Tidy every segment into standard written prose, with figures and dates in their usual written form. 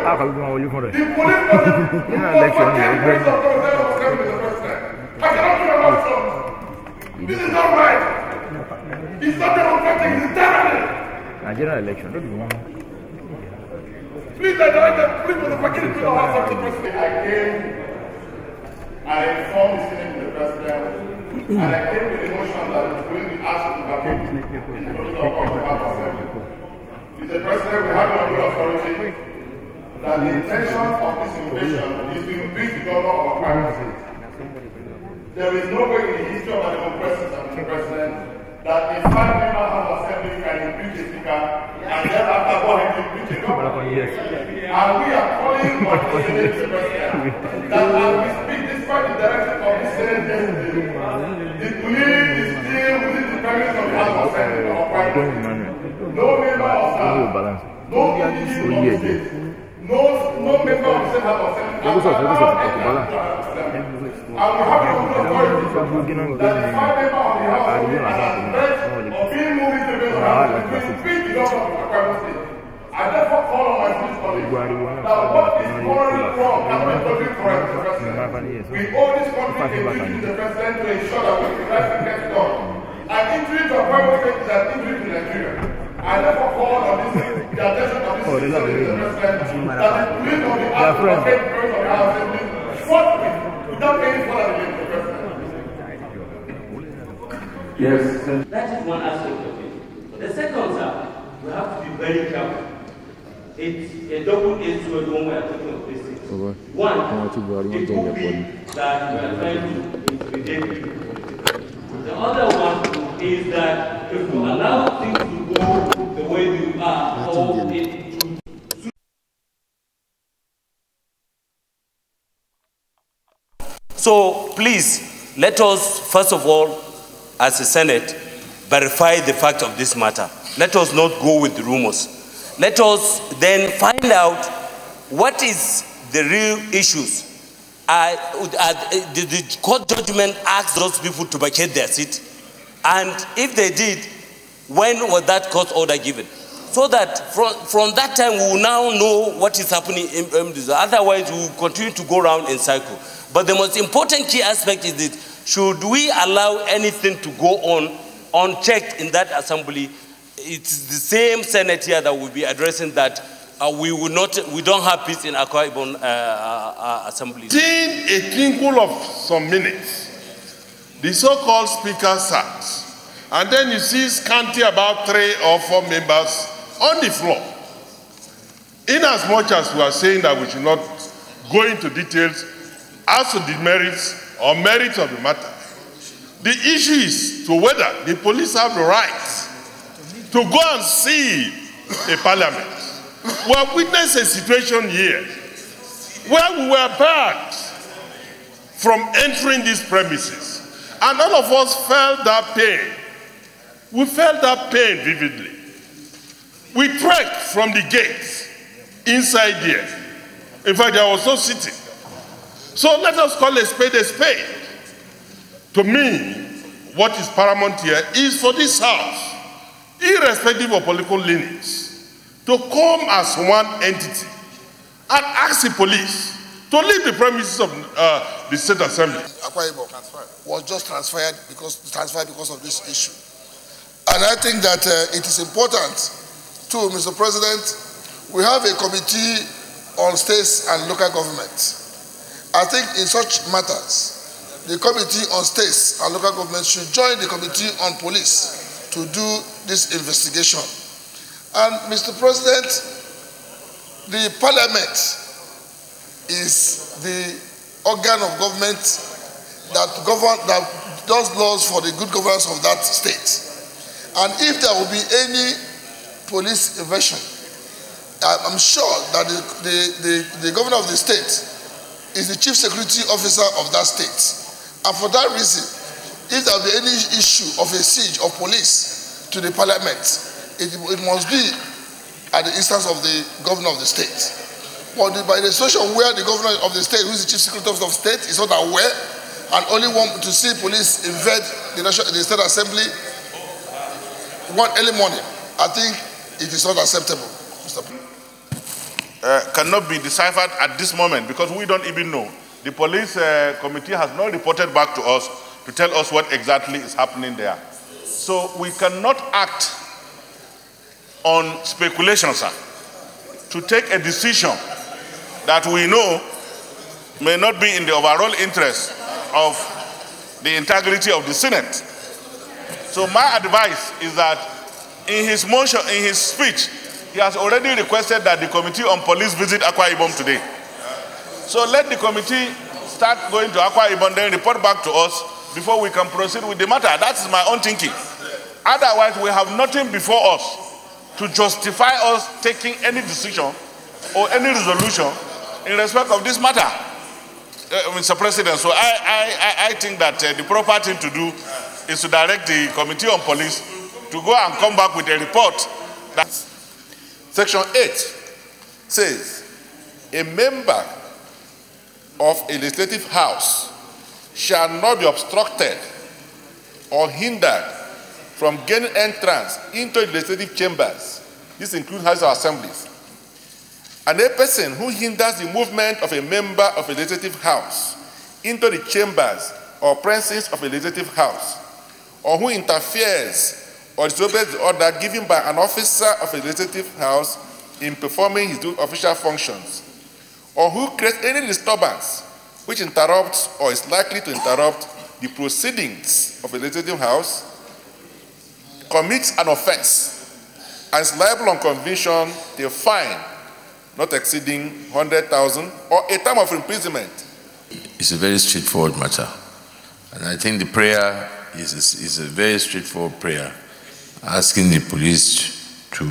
This is not right. It's not democratic, it's tyranny. General election, don't you want? Please, I direct the police for the faculty to the house of the president. I came and informed the Senate to the president, and I came with the motion that is going to be asked to vacate in the process of the assembly. Mr. President, we have no good authority that the intention of this invasion is to impeach the governor of Akwa-Ibom State. There is no way in the history of the democracy, Mr. President, that a 5-member House of Assembly can impeach a speaker and then after go ahead to impeach a governor. And we are calling on the Senate, Mr. President, that as we speak, despite the direction of the Senate yesterday, the police is still within the premise of the House of Assembly of Akwa-Ibom. No member of staff, no PDP of the state, no member of the State House of Assembly, and we have no authority that the 5-member of the House of Assembly are at threat of being moved into the House to impeach the governor of Akwa-Ibom State. I therefore call on my police colleagues that what is morally wrong cannot be totally correct, Mr. President. We owe this country a duty to the President to ensure that the right thing gets done. An injury to Akwa-Ibom State is an injury to Nigeria. I therefore call on this, the attention of this Mr. President, that the police of the House of Assembly fought without any further delay, Mr. President. Yes. That is one aspect of it. The second, sir, we have to be very careful. It's a double-edged sword when we are talking of these things. One, it could be that we are trying to intimidate people. The other one is that if you allow things to go the way you are, or it So please, let us first of all, as a Senate, verify the fact of this matter. Let us not go with the rumors. Let us then find out what is the real issues. The court judgment asked those people to vacate their seat, and if they did, when was that court order given? So that from that time we will now know what is happening in otherwise we will continue to go around in cycle. But the most important key aspect is this: should we allow anything to go on unchecked in that assembly? It's the same Senate here that will be addressing that we don't have peace in Akwa-Ibom assembly. In a twinkle of some minutes, the so-called speaker sat, and then you see scanty about 3 or 4 members on the floor. In as much as we are saying that we should not go into details as to the merits or merits of the matter, the issue is to whether the police have the right to go and see a parliament. We have witnessed a situation here where we were barred from entering these premises, and all of us felt that pain. We felt that pain vividly. We trekked from the gate inside here. In fact, I was so sitting. So let us call a spade a spade. To me, what is paramount here is for this House, irrespective of political leanings, to come as one entity and ask the police to leave the premises of the State Assembly. Akwa-Ibom was just transferred because of this issue. And I think that it is important too, Mr. President, we have a committee on states and local government. I think in such matters, the committee on states and local government should join the committee on police to do this investigation. And Mr. President, the parliament is the organ of government that does laws for the good governance of that state. And if there will be any police invasion, I'm sure that the governor of the state is the chief security officer of that state. And for that reason, if there will be any issue of a siege of police to the parliament, it must be at the instance of the governor of the state. But by the situation where the governor of the state, who is the chief security officer of the state, is not aware and only want to see police invade the state assembly one early morning, I think it is not acceptable, Mr. President. cannot be deciphered at this moment because we don't even know. The police committee has not reported back to us to tell us what exactly is happening there. So we cannot act on speculation, sir, to take a decision that we know may not be in the overall interest of the integrity of the Senate. So my advice is that in his motion, in his speech, he has already requested that the Committee on Police visit Akwa-Ibom today. So let the committee start going to Akwa-Ibom, then report back to us before we can proceed with the matter. That is my own thinking. Otherwise, we have nothing before us to justify us taking any decision or any resolution in respect of this matter, Mr. President. So I think that the proper thing to do is to direct the Committee on Police to go and come back with a report. Section 8 says, a member of a legislative house shall not be obstructed or hindered from gaining entrance into the legislative chambers. This includes House of Assemblies. And a person who hinders the movement of a member of a legislative house into the chambers or premises of a legislative house, or who interferes or disobeys the order given by an officer of a legislative house in performing his official functions, or who creates any disturbance which interrupts or is likely to interrupt the proceedings of a legislative house, commits an offense and is liable on conviction to a fine not exceeding 100,000 or a term of imprisonment. It's a very straightforward matter, and I think the prayer is a very straightforward prayer, asking the police to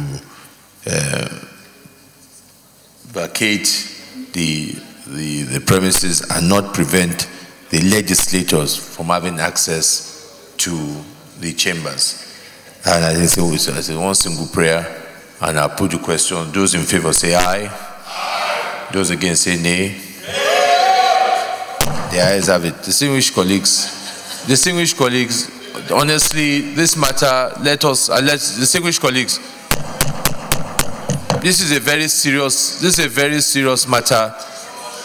vacate the premises and not prevent the legislators from having access to the chambers. And I think it's one single prayer, and I'll put the question. Those in favor say aye. Aye. Those against say nay. Nay. The ayes have it. Distinguished colleagues, honestly, this matter, let's distinguished colleagues, this is a very serious matter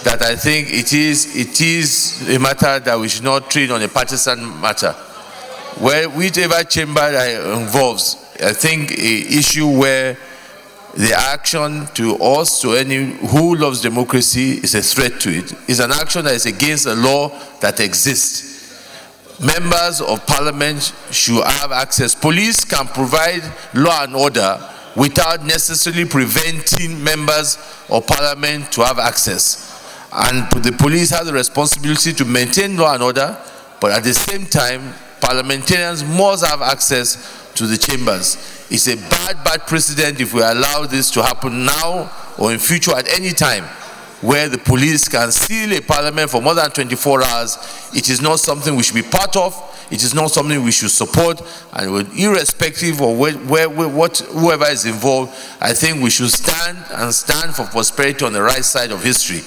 that I think it is a matter that we should not treat on a partisan matter. Where whichever chamber that involves, I think an issue where the action to us, to any who loves democracy, is a threat to it, is an action that is against the law that exists. Members of parliament should have access. Police can provide law and order without necessarily preventing members of parliament to have access. And the police have the responsibility to maintain law and order, but at the same time, parliamentarians must have access to the chambers. It's a bad precedent if we allow this to happen now or in future at any time, where the police can seal a parliament for more than 24 hours. It is not something we should be part of. It is not something we should support. And irrespective of whoever is involved, I think we should stand for prosperity on the right side of history.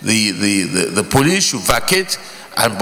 The police should vacate and